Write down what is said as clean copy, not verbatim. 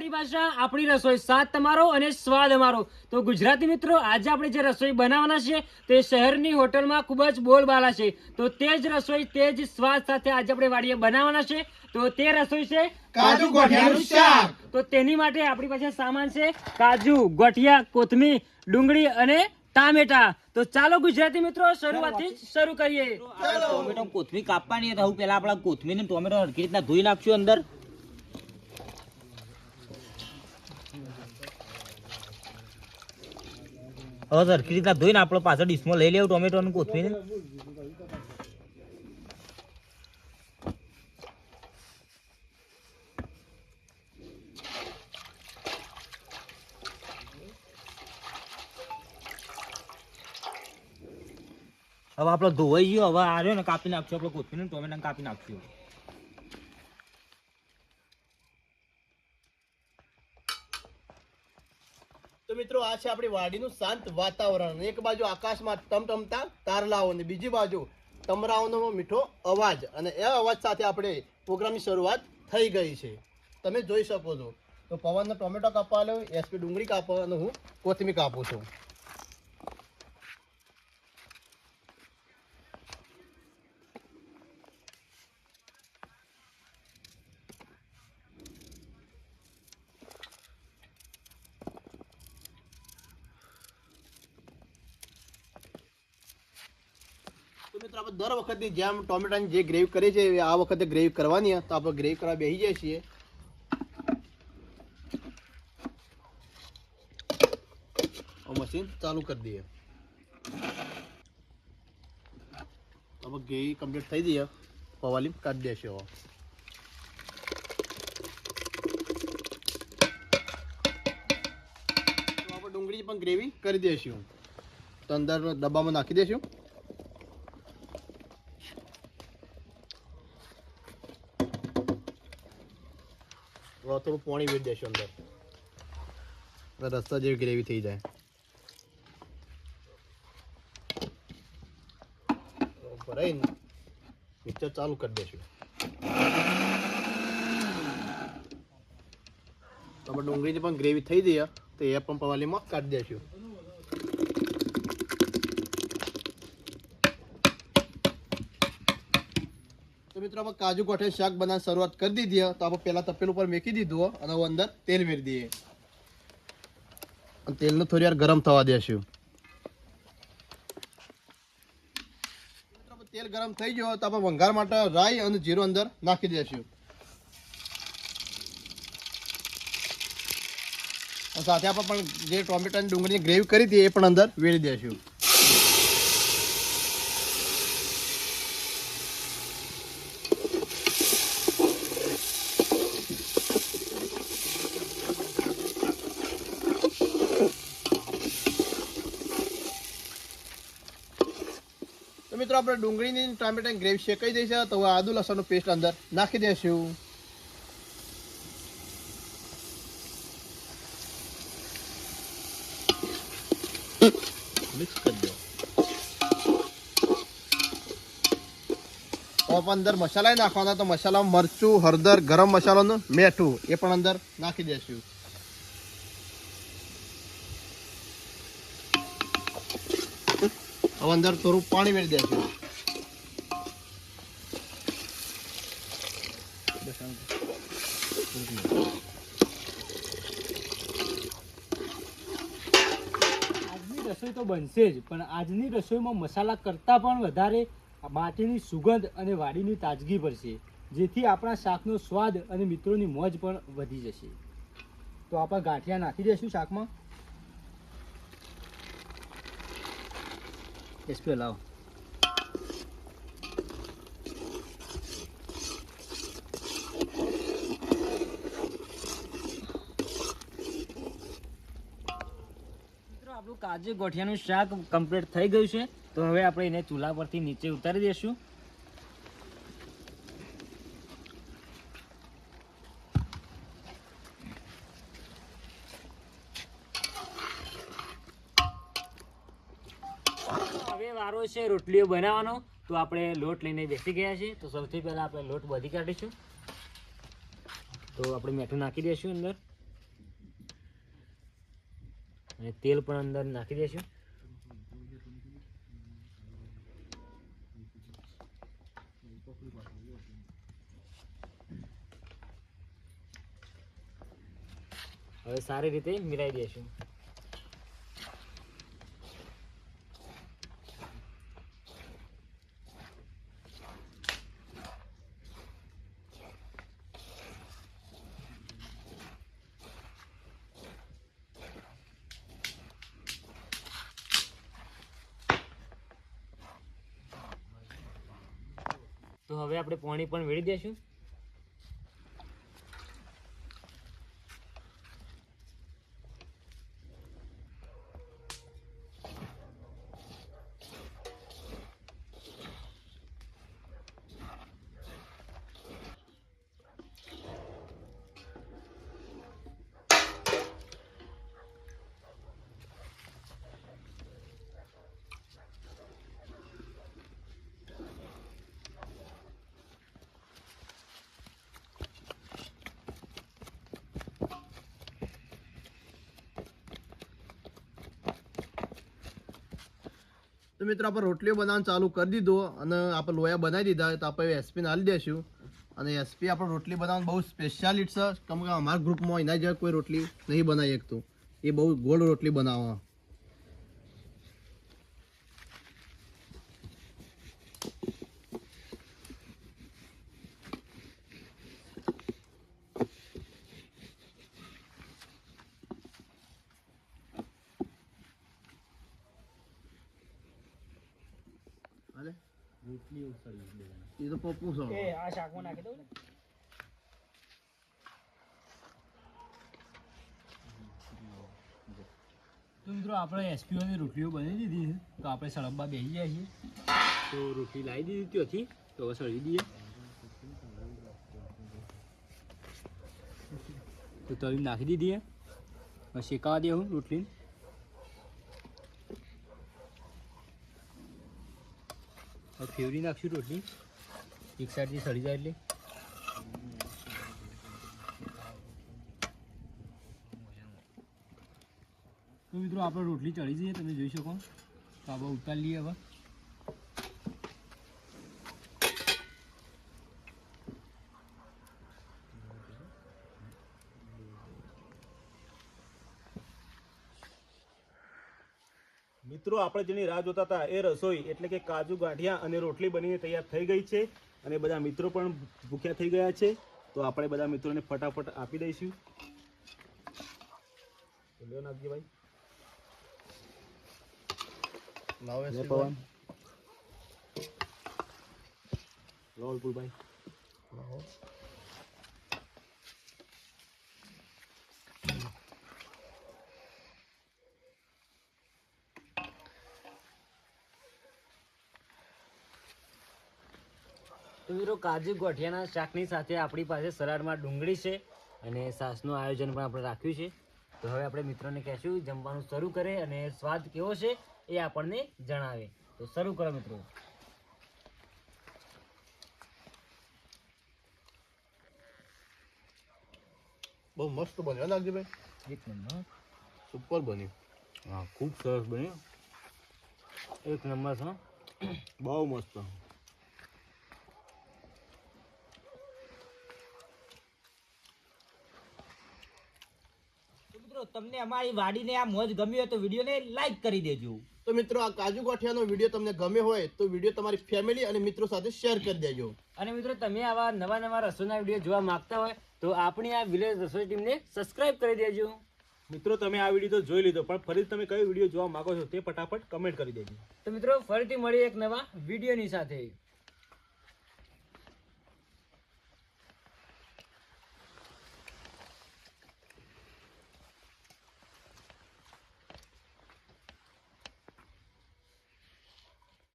આપણી ભાષા આપણી રસોઈ, સ્વાદ તમારો અને સ્વાદ અમારો। તો ગુજરાતી મિત્રો, આજે આપણે જે રસોઈ બનાવવાના છે તે શહેરની હોટલમાં ખૂબ જ બોલબાલા છે। તો તે જ રસોઈ, તે જ સ્વાદ સાથે આજે આપણે વાડીએ બનાવવાના છે। તો તે રસોઈ છે કાજુ ગોઠિયાનું શાક। તો તેની માટે આપણી પાસે સામાન છે કાજુ, ગોઠિયા, કોથમીર, ડુંગળી અને ટામેટા। તો ચાલો ગુજરાતી મિત્રો, શરૂઆતથી જ શરૂ કરીએ। ટોમેટો કોથમીર કાપવાની તો પહેલા આપણે કોથમીર ને ટોમેટો હરખી રીતના ધોઈ નાખશું અંદર। હવે હરખી રીતના ધોઈને આપણે પાછળ ડીશમાં લઈ લેવું ટોમેટો અને કોથમીર। હવે આપણે ધોવાઈ ગયો, હવે આ રહ્યો ને કાપી નાખશું આપણે કોથમીર ટોમેટા કાપી નાખશું। તો મિત્રો, આ છે આપણી વાડીનું શાંત વાતાવરણ। એક બાજુ આકાશમાં ટમટમતા તારલાઓ અને બીજી બાજુ તમરાઓનો મીઠો અવાજ, અને એ અવાજ સાથે આપણે પ્રોગ્રામની શરૂઆત થઈ ગઈ છે। તમે જોઈ શકો છો। તો પવનનો ટોમેટો કાપવા લો, એસપી ડુંગળી કાપવા અને હું કોથમીર કાપું છું। મિત્રો, આપણે દર વખતની જેમ ટોમેટાની જે ગ્રેવી કરી છે આ વખતે ગ્રેવી કરવાની, તો આપણે ગ્રેવી કરવા બેસી જઈએ છીએ। મશીન ચાલુ કરી દઈએ। હવે ગ્રેવી કમ્પ્લીટ થઈ જઈએ, પવાલી કાઢી દેશે। હવે તો આપણે ડુંગળી પણ ગ્રેવી કરી દઈશું, તો અંદર ડબ્બામાં નાખી દઈશું। થોડું પાણી વેચ દેશું અંદર, રસ્તા જેવી ગ્રેવી થઈ જાય। ભરાઈને મિક્સર ચાલુ કરી દઈશું। આપણે ડુંગળીની પણ ગ્રેવી થઈ જઈએ તો એ પણ પવાલીમાં કાઢી દઈશું। તો મિત્રો, આપણે કાજુ ગોઠિયા શાક બનાવવાની શરૂઆત કરી દીધી। તો આપણે પહેલા તપેલું ઉપર મેકી દીધું અને અંદર તેલ વેરી દઈએ, અને તેલને થોડી વાર ગરમ થવા દેશું। તેલ ગરમ થઈ ગયો તો આપણે વઘાર માટે રાઈ અને જીરું અંદર નાખી દઈશું, સાથે આપણે પણ જે ટોમેટાની ડુંગળીની ગ્રેવી કરી હતી એ પણ અંદર વેરી દઈશું। તો મિત્રો, આપણે ડુંગળીની ટામેટાની ગ્રેવી શેકાઈ દઈ છે, તો હવે આદુ લસણનો પેસ્ટ અંદર નાખી દઈશું। મિક્સ કરી દો। હવે અંદર મસાલા નાખવાના, તો મસાલામાં મરચું, હળદર, ગરમ મસાલાનું મીઠું એ પણ અંદર નાખી દઈશું। હવે અંદર થોડું પાણી વેરી દઈશું। આજની રસોઈ તો બનશે જ, પણ આજની રસોઈમાં મસાલા કરતાં પણ વધારે માટીની સુગંધ અને વાડીની તાજગી પડશે, જેથી આપણા શાકનો સ્વાદ અને મિત્રોની મોજ પણ વધી જશે। તો આપણે ગાંઠિયા નાખી દઈશું શાકમાં। એસપી લાવો। મિત્રો, આપણું કાજુ ગોઠિયાનું શાક કમ્પ્લીટ થઈ ગયું છે। તો હવે આપણે એને ચૂલા પરથી નીચે ઉતારી દઈશું। હવે વારો છે રોટલીઓ બનાવવાનો। તો આપણે લોટ લઈને બેસી ગયા છીએ। તો સૌથી પહેલા આપણે લોટ બાંધી કાઢીશું। તો આપણે મીઠું નાખી દઈશું અંદર। અને તેલ પણ અંદર નાખી દઈશું. હવે સારી રીતે મિલાઈ દઈશું. તો હવે આપણે પાણી પણ વેડી દઈશું. તો મિત્રો આપણે રોટલીઓ બનાવવાનું ચાલુ કરી દીધું અને આપણે લોયા બનાવી દીધા તો આપણે એસપી નાલી દઈશું. અને એસપી આપણે રોટલી બનાવવાનું બહુ સ્પેશિયાલિટ છે, કેમ કે અમારા ગ્રુપમાં એના જેવા કોઈ રોટલી નહીં બનાવી શકતું. એ બહુ ગોળ રોટલી બનાવવા. એ તો પપ્પુ છે. આ શાકમાં નાખી દઉં ને. તો મિત્રો આપણે એસપીઓની રોટલીઓ બનાવી દીધી છે, તો આપણે સળબા બેસી જાય છીએ. તો રોટલી લાવી દીધી ત્યાંથી, તો હવે સળવી દઈએ. તો તળી નાખી દીધી હવે શેકાવા દે હું રોટલી. હવે ફેવરી નાખશું રોટલી એક સાઈડથી સળી જાય એટલે. તો મિત્રો આપણે રોટલી ચડી જઈએ, તમે જોઈ શકો. તો આપણે ઉતારી લઈએ હવે. મિત્રો આપણે જેની રાહ જોતા હતા એ રસોઈ એટલે કે કાજુ ગાંઠિયા અને રોટલી બનીને તૈયાર થઈ ગઈ છે અને બધા મિત્રો પણ ભૂખ્યા થઈ ગયા છે. તો આપણે બધા મિત્રોને ફટાફટ આપી દઈશું. લ્યો નાખજે ભાઈ. લાવો લે એસપી પવન. લો વિપુલભાઈ. લાવો. તો મિત્રો કાજુ ગોઠિયાના શાકની સાથે આપણી પાસે સલાડમાં ડુંગળી છે અને સાસનું આયોજન પણ આપણે રાખ્યું છે. તો હવે આપણે મિત્રોને કહેશું જમવાનું શરૂ કરે અને સ્વાદ કેવો છે એ આપણને જણાવે. તો શરૂ કરો મિત્રો. બહુ મસ્ત બન્યો નાગજીભાઈ, એક નંબર. સુપર બન્યું. હા ખૂબ સરસ બન્યું. એક નંબર છે. બહુ મસ્ત. મિત્રો તમને અમારી વાડીને આ મોજ ગમી હોય તો વિડીયોને લાઈક કરી દેજો. તો મિત્રો આ કાજુ ગાંઠિયાનો વિડીયો તમને ગમ્યો હોય તો વિડીયો તમારી ફેમિલી અને મિત્રો સાથે શેર કરી દેજો. અને મિત્રો તમે આવા નવા નવા રસોઈના વિડીયો જોવા માંગતા હોય તો આપણી આ વિલેજ રસોઈ ટીમને સબસ્ક્રાઇબ કરી દેજો. મિત્રો તમે આ વિડીયો તો જોઈ લીધો, પણ ફરી તમે કયો વિડીયો જોવા માંગો છો તે ફટાફટ કમેન્ટ કરી દેજો. તો મિત્રો ફરીથી મળીએ એક નવા વિડીયોની સાથે.